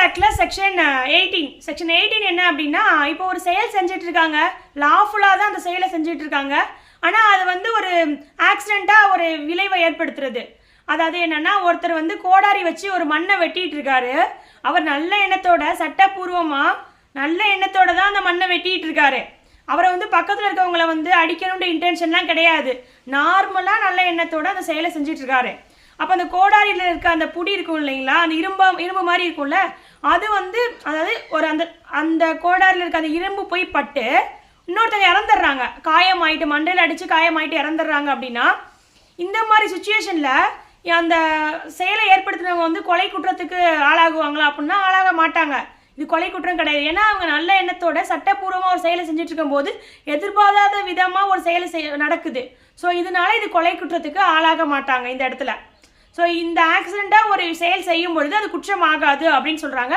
ஆக்டில் செக்ஷன் 18 என்ன அப்படின்னா, இப்போ ஒரு செயல் செஞ்சுட்டு இருக்காங்க, லாஃபுல்லாக தான் அந்த செயலை செஞ்சுட்டு இருக்காங்க. ஆனால் அது வந்து ஒரு ஆக்சிடெண்ட்டாக ஒரு விளைவை ஏற்படுத்துறது. அதாவது என்னன்னா, ஒருத்தர் வந்து கோடாரி வச்சு ஒரு மண்ணை வெட்டிட்டு இருக்காரு. அவர் நல்ல எண்ணத்தோட, சட்டப்பூர்வமாக நல்ல எண்ணத்தோட தான் அந்த மண்ணை வெட்டிட்டு இருக்காரு. அவரை வந்து பக்கத்தில் இருக்கவங்கள வந்து அடிக்கணுன்ற இன்டென்ஷன்லாம் கிடையாது. நார்மலாக நல்ல எண்ணத்தோட அந்த செயலை செஞ்சுட்டு இருக்காரு. அப்போ அந்த கோடாரியில் இருக்க அந்த புடி இருக்கும் இல்லைங்களா, அந்த இரும்பு மாதிரி இருக்கும்ல, அது வந்து அதாவது ஒரு அந்த கோடாரியில் இருக்க அந்த இரும்பு போய் பட்டு இன்னொருத்தங்க இறந்துடுறாங்க, காயமாயிட்டு, மண்டையில் அடித்து காயமாயிட்டு இறந்துடுறாங்க. அப்படின்னா இந்த மாதிரி சுச்சுவேஷனில் அந்த செயலை ஏற்படுத்தினவங்க வந்து கொலை குற்றத்துக்கு ஆளாகுவாங்களா அப்படின்னா ஆளாக மாட்டாங்க. இது கொலை குற்றம் கிடையாது. ஏன்னா அவங்க நல்ல எண்ணத்தோட சட்டப்பூர்வமாக ஒரு செயலை செஞ்சுட்டு இருக்கும்போது எதிர்பாராத விதமாக ஒரு செயலை நடக்குது. ஸோ இதனால இது கொலை குற்றத்துக்கு ஆளாக மாட்டாங்க இந்த இடத்துல. ஸோ இந்த ஆக்சிடெண்ட்டாக ஒரு செயல் செய்யும் பொழுது அது குற்றம் ஆகாது அப்படின்னு சொல்கிறாங்க.